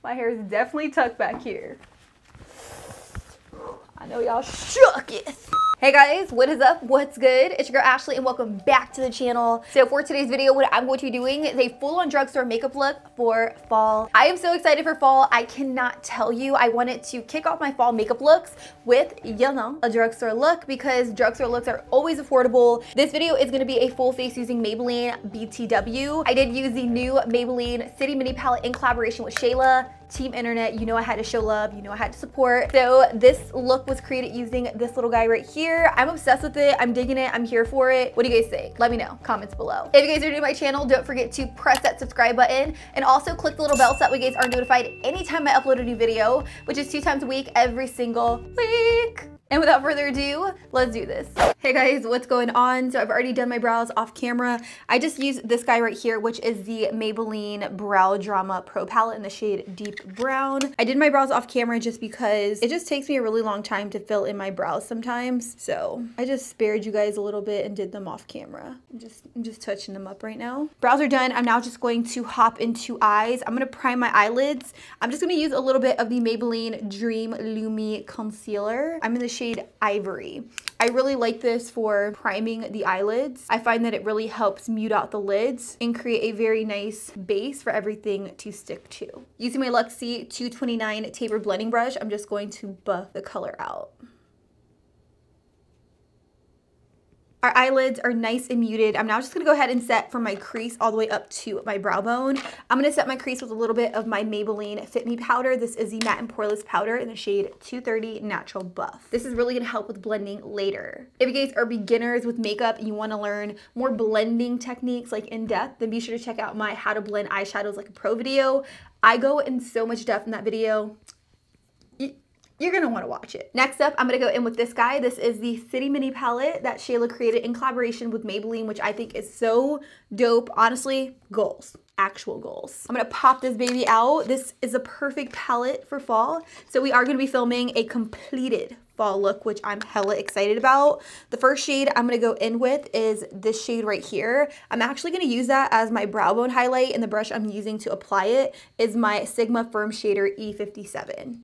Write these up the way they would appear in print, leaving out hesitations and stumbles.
My hair is definitely tucked back here. I know y'all shook it. Hey guys, what is up? What's good? It's your girl Ashley and welcome back to the channel. So for today's video, what I'm going to be doing is a full-on drugstore makeup look for fall. I am so excited for fall. I cannot tell you. I wanted to kick off my fall makeup looks with, you know, a drugstore look because drugstore looks are always affordable. This video is going to be a full face using Maybelline BTW. I did use the new Maybelline City Mini palette in collaboration with Shayla. Team Internet, you know I had to show love, you know I had to support. So this look was created using this little guy right here. I'm obsessed with it, I'm digging it, I'm here for it. What do you guys think? Let me know, comments below. If you guys are new to my channel, don't forget to press that subscribe button and also click the little bell so that way you guys are notified anytime I upload a new video, which is 2 times a week, every single week. And without further ado, let's do this. Hey guys, what's going on? So I've already done my brows off camera. I just used this guy right here, which is the Maybelline Brow Drama Pro Palette in the shade Deep Brown. I did my brows off camera just because it just takes me a really long time to fill in my brows sometimes. So I just spared you guys a little bit and did them off camera. I'm just touching them up right now. Brows are done. I'm now just going to hop into eyes. I'm gonna prime my eyelids. I'm just gonna use a little bit of the Maybelline Dream Lumi Concealer. I'm in the shade Ivory. I really like this for priming the eyelids. I find that it really helps mute out the lids and create a very nice base for everything to stick to. Using my Luxie 229 tapered blending brush, I'm just going to buff the color out. Our eyelids are nice and muted. I'm now just gonna go ahead and set from my crease all the way up to my brow bone. I'm gonna set my crease with a little bit of my Maybelline Fit Me powder. This is the Matte and Poreless powder in the shade 230 Natural Buff. This is really gonna help with blending later. If you guys are beginners with makeup and you wanna learn more blending techniques like in depth, then be sure to check out my How to Blend Eyeshadows Like a Pro video. I go in so much depth in that video. You're gonna wanna watch it. Next up, I'm gonna go in with this guy. This is the City Mini palette that Shayla created in collaboration with Maybelline, which I think is so dope. Honestly, goals. Actual goals. I'm gonna pop this baby out. This is a perfect palette for fall. So we are gonna be filming a completed fall look, which I'm hella excited about. The first shade I'm gonna go in with is this shade right here. I'm actually gonna use that as my brow bone highlight, and the brush I'm using to apply it is my Sigma Firm Shader E57.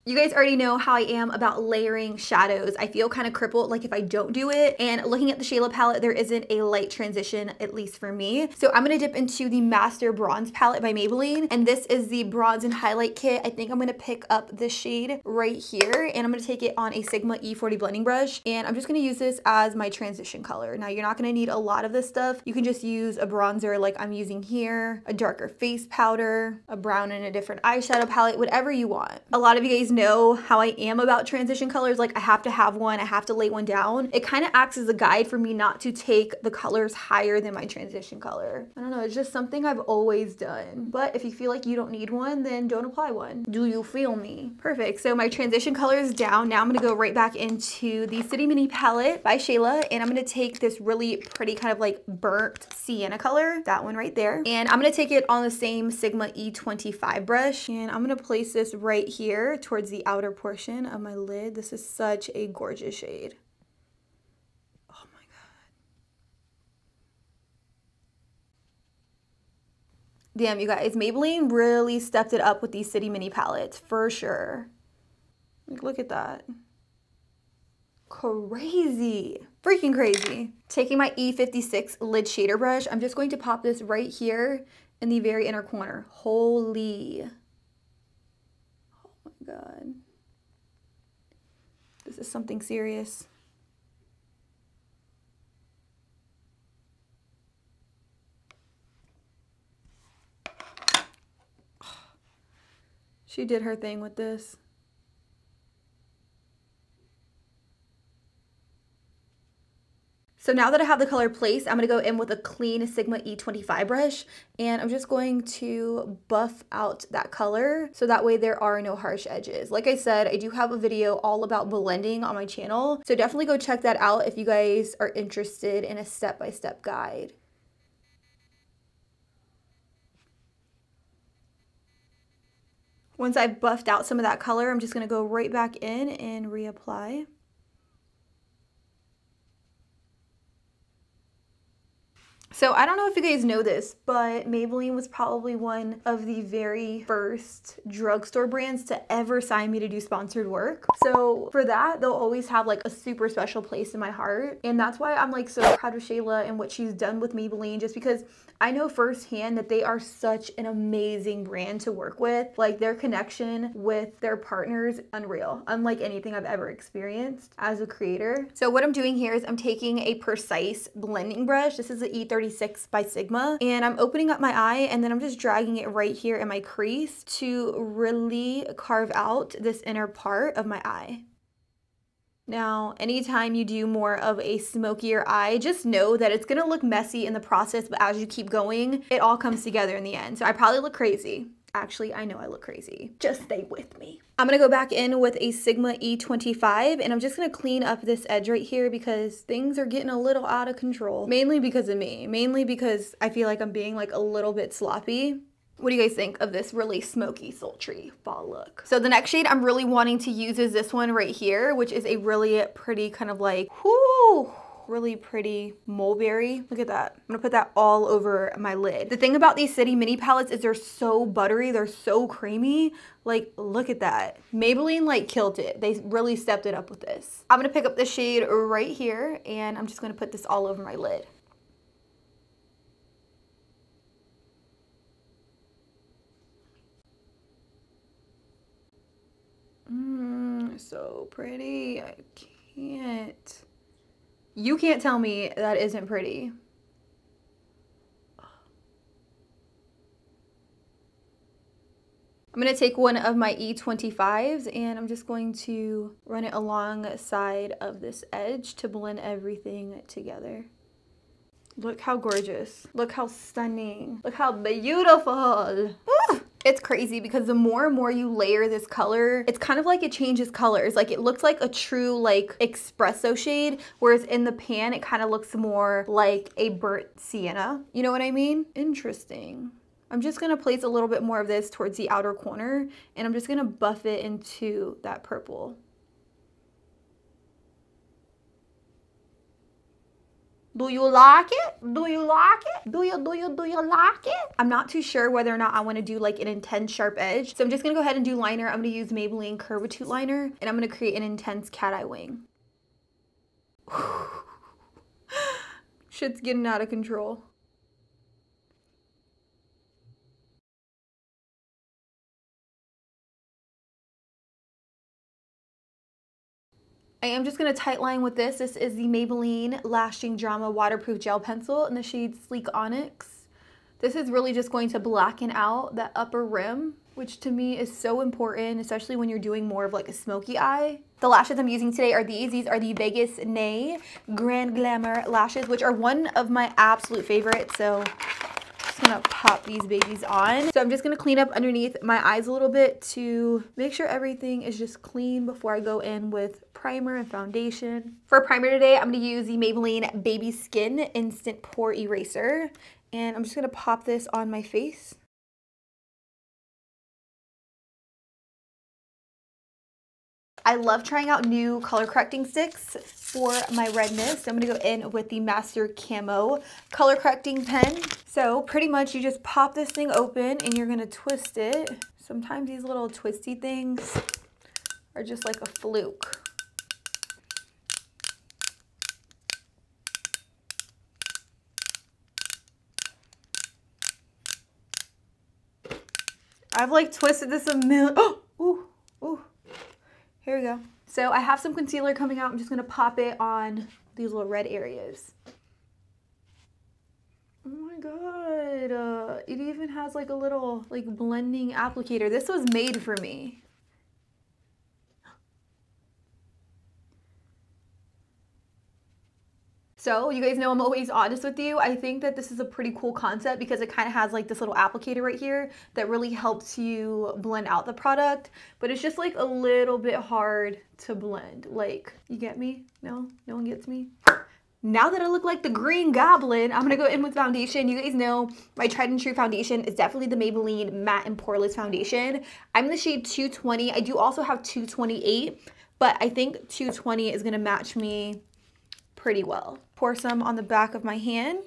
You guys already know how I am about layering shadows. I feel kind of crippled like if I don't do it. And looking at the Shayla palette, there isn't a light transition, at least for me. So I'm going to dip into the Master Bronze palette by Maybelline. And this is the Bronze and Highlight Kit. I think I'm going to pick up this shade right here. And I'm going to take it on a Sigma E40 blending brush. And I'm just going to use this as my transition color. Now, you're not going to need a lot of this stuff. You can just use a bronzer like I'm using here, a darker face powder, a brown and a different eyeshadow palette, whatever you want. A lot of you guys know how I am about transition colors. Like I have to have one, I have to lay one down. It kind of acts as a guide for me not to take the colors higher than my transition color. I don't know, it's just something I've always done. But if you feel like you don't need one, then don't apply one. Do you feel me? Perfect. So my transition color is down. Now I'm gonna go right back into the City Mini palette by Shayla, and I'm gonna take this really pretty kind of like burnt sienna color, that one right there. And I'm gonna take it on the same Sigma E25 brush, and I'm gonna place this right here towards the outer portion of my lid. This is such a gorgeous shade. Oh my god. Damn, you guys, Maybelline really stepped it up with these City Mini palettes for sure. Like, look at that. Crazy. Freaking crazy. Taking my E56 lid shader brush, I'm just going to pop this right here in the very inner corner. Holy. Oh my god. This is something serious. She did her thing with this. So now that I have the color placed, I'm going to go in with a clean Sigma E25 brush, and I'm just going to buff out that color so that way there are no harsh edges. Like I said, I do have a video all about blending on my channel, so definitely go check that out if you guys are interested in a step-by-step guide. Once I've buffed out some of that color, I'm just going to go right back in and reapply. So I don't know if you guys know this, but Maybelline was probably one of the very first drugstore brands to ever sign me to do sponsored work. So for that, they'll always have like a super special place in my heart. And that's why I'm like so proud of Shayla and what she's done with Maybelline, just because I know firsthand that they are such an amazing brand to work with. Like their connection with their partners, unreal, unlike anything I've ever experienced as a creator. So what I'm doing here is I'm taking a precise blending brush. This is the E36 by Sigma, and I'm opening up my eye and then I'm just dragging it right here in my crease to really carve out this inner part of my eye. Now, anytime you do more of a smokier eye, just know that it's gonna look messy in the process, but as you keep going, it all comes together in the end. So I probably look crazy. Actually, I know I look crazy. Just stay with me. I'm gonna go back in with a Sigma E25 and I'm just gonna clean up this edge right here because things are getting a little out of control. Mainly because of me. Mainly because I feel like I'm being like a little bit sloppy. What do you guys think of this really smoky, sultry fall look? So the next shade I'm really wanting to use is this one right here, which is a really pretty kind of like, whoo, really pretty mulberry. Look at that. I'm gonna put that all over my lid. The thing about these City Mini palettes is they're so buttery, they're so creamy. Like, look at that. Maybelline like killed it. They really stepped it up with this. I'm gonna pick up the shade right here and I'm just gonna put this all over my lid. So pretty. I can't. You can't tell me that isn't pretty. I'm going to take one of my E25s and I'm just going to run it alongside of this edge to blend everything together. Look how gorgeous. Look how stunning. Look how beautiful. Woo! It's crazy because the more and more you layer this color, it's kind of like it changes colors. Like it looks like a true like espresso shade, whereas in the pan, it kind of looks more like a burnt sienna. You know what I mean? Interesting. I'm just gonna place a little bit more of this towards the outer corner and I'm just gonna buff it into that purple. Do you like it? Do you like it? Do you like it? I'm not too sure whether or not I want to do like an intense sharp edge. So I'm just going to go ahead and do liner. I'm going to use Maybelline Curvatute liner and I'm going to create an intense cat eye wing. Shit's getting out of control. I am just going to tightline with this. This is the Maybelline Lasting Drama Waterproof Gel Pencil in the shade Sleek Onyx. This is really just going to blacken out that upper rim, which to me is so important, especially when you're doing more of like a smoky eye. The lashes I'm using today are these. These are the Vegas Nay Grand Glamour lashes, which are one of my absolute favorites. So I'm gonna pop these babies on. So I'm just gonna clean up underneath my eyes a little bit to make sure everything is just clean before I go in with primer and foundation. For primer today, I'm gonna use the Maybelline Baby Skin Instant Pore Eraser. And I'm just gonna pop this on my face. I love trying out new color correcting sticks for my redness. So I'm gonna go in with the Master Camo color correcting pen. So pretty much you just pop this thing open and you're gonna twist it. Sometimes these little twisty things are just like a fluke. I've like twisted this a million. Oh, ooh, ooh. Here we go. So I have some concealer coming out. I'm just gonna pop it on these little red areas. Oh my God. It even has like a little like blending applicator. This was made for me. So you guys know I'm always honest with you. I think that this is a pretty cool concept because it kind of has like this little applicator right here that really helps you blend out the product, but it's just like a little bit hard to blend. Like, you get me? No? No one gets me? Now that I look like the Green Goblin, I'm gonna go in with foundation. You guys know my tried and true foundation is definitely the Maybelline Matte and Poreless Foundation. I'm in the shade 220. I do also have 228, but I think 220 is gonna match me pretty well. Pour some on the back of my hand.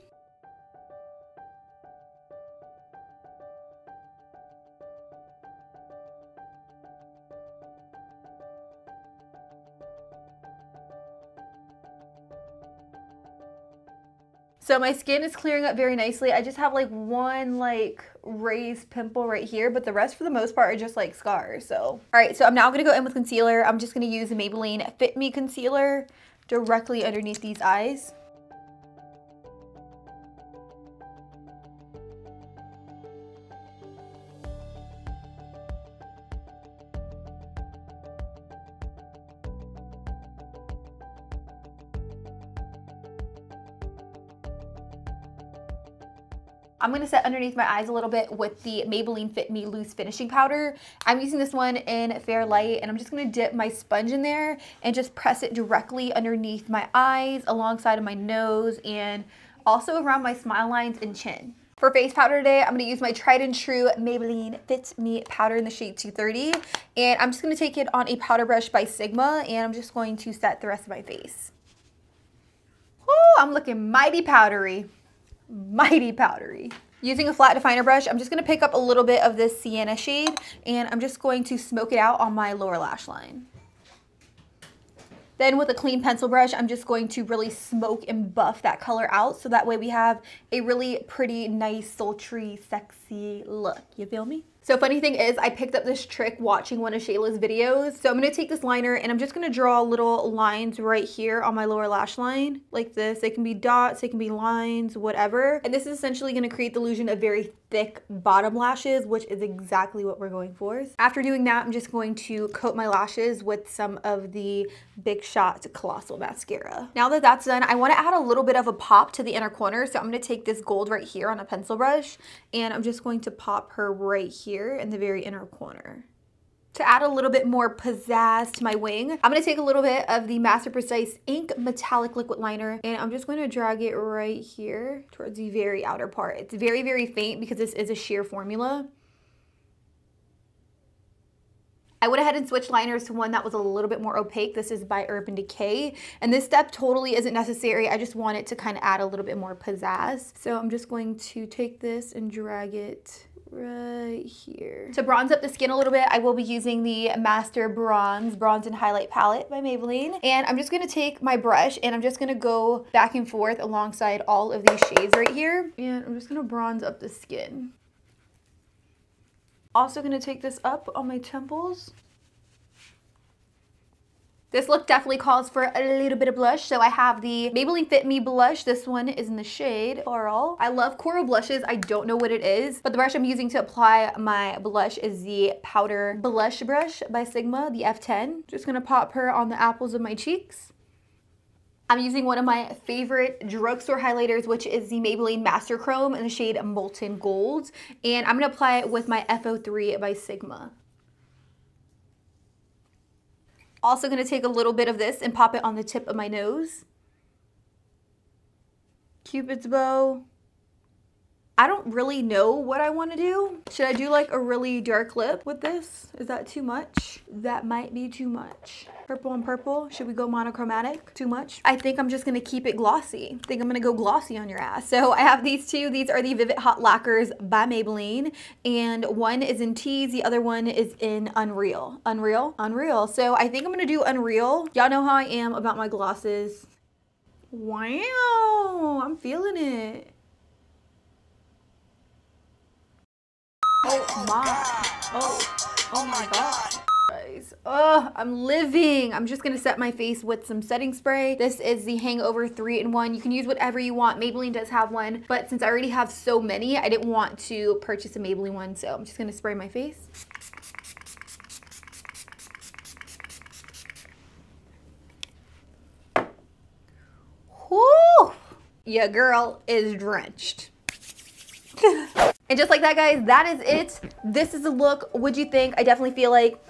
So my skin is clearing up very nicely. I just have like one like raised pimple right here, but the rest for the most part are just like scars. So, all right, so I'm now gonna go in with concealer. I'm just gonna use the Maybelline Fit Me Concealer directly underneath these eyes. I'm gonna set underneath my eyes a little bit with the Maybelline Fit Me Loose Finishing Powder. I'm using this one in Fair Light, and I'm just gonna dip my sponge in there and just press it directly underneath my eyes, alongside of my nose, and also around my smile lines and chin. For face powder today, I'm gonna use my tried and true Maybelline Fit Me powder in the shade 230, and I'm just gonna take it on a powder brush by Sigma, and I'm just going to set the rest of my face. Woo, I'm looking mighty powdery. Mighty powdery. Using a flat definer brush, I'm just gonna pick up a little bit of this sienna shade, and I'm just going to smoke it out on my lower lash line. Then with a clean pencil brush, I'm just going to really smoke and buff that color out, so that way we have a really pretty, nice, sultry, sexy look. You feel me? So funny thing is, I picked up this trick watching one of Shayla's videos. So I'm gonna take this liner and I'm just gonna draw little lines right here on my lower lash line, like this. They can be dots, they can be lines, whatever. And this is essentially gonna create the illusion of very thick bottom lashes, which is exactly what we're going for. After doing that, I'm just going to coat my lashes with some of the Big Shot Colossal Mascara. Now that that's done, I wanna add a little bit of a pop to the inner corner. So I'm gonna take this gold right here on a pencil brush, and I'm just going to pop her right here in the very inner corner. To add a little bit more pizzazz to my wing, I'm gonna take a little bit of the Master Precise Ink Metallic Liquid Liner, and I'm just gonna drag it right here towards the very outer part. It's very, very faint because this is a sheer formula. I went ahead and switched liners to one that was a little bit more opaque. This is by Urban Decay, and this step totally isn't necessary. I just want it to kind of add a little bit more pizzazz. So I'm just going to take this and drag it right here. To bronze up the skin a little bit, I will be using the Master Bronze and Highlight Palette by Maybelline. And I'm just gonna take my brush and I'm just gonna go back and forth alongside all of these shades right here. And I'm just gonna bronze up the skin. Also gonna take this up on my temples. This look definitely calls for a little bit of blush. So I have the Maybelline Fit Me blush. This one is in the shade Coral. I love coral blushes. I don't know what it is, but the brush I'm using to apply my blush is the Powder Blush Brush by Sigma, the F10. Just gonna pop her on the apples of my cheeks. I'm using one of my favorite drugstore highlighters, which is the Maybelline Master Chrome in the shade Molten Gold. And I'm gonna apply it with my FO3 by Sigma. Also gonna take a little bit of this and pop it on the tip of my nose. Cupid's bow. I don't really know what I want to do. Should I do like a really dark lip with this? Is that too much? That might be too much. Purple on purple. Should we go monochromatic? Too much? I think I'm just gonna keep it glossy. I think I'm gonna go glossy on your ass. So I have these two. These are the Vivid Hot Lacquers by Maybelline. And one is in Tease, the other one is in Unreal. Unreal. So I think I'm gonna do Unreal. Y'all know how I am about my glosses. Wow, I'm feeling it. Oh my god. Guys, I'm living. I'm just gonna set my face with some setting spray. This is the Hangover 3-in-1. You can use whatever you want. Maybelline does have one, but since I already have so many, I didn't want to purchase a Maybelline one, so I'm just gonna spray my face. Whoo! Your girl is drenched. And just like that, guys, that is it. This is the look. What'd you think? I definitely feel like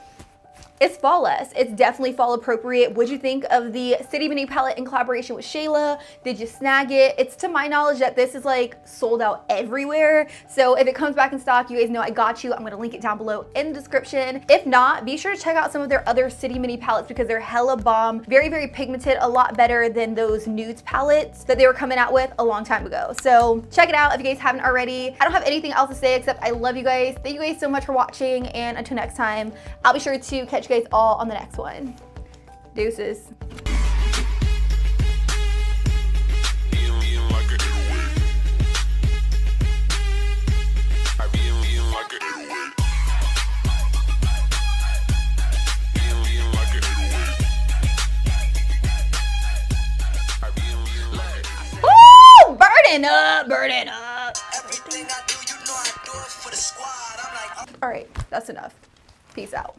it's fall-esque. It's definitely fall appropriate. What'd you think of the City Mini palette in collaboration with Shayla? Did you snag it? It's to my knowledge that this is like sold out everywhere. So if it comes back in stock, you guys know I got you. I'm gonna link it down below in the description. If not, be sure to check out some of their other City Mini palettes because they're hella bomb. Very, very pigmented, a lot better than those nudes palettes that they were coming out with a long time ago. So check it out if you guys haven't already. I don't have anything else to say except I love you guys. Thank you guys so much for watching, and until next time, I'll be sure to catch you guys all on the next one. Deuces. Burning up, burning up. All right, that's enough. Peace out.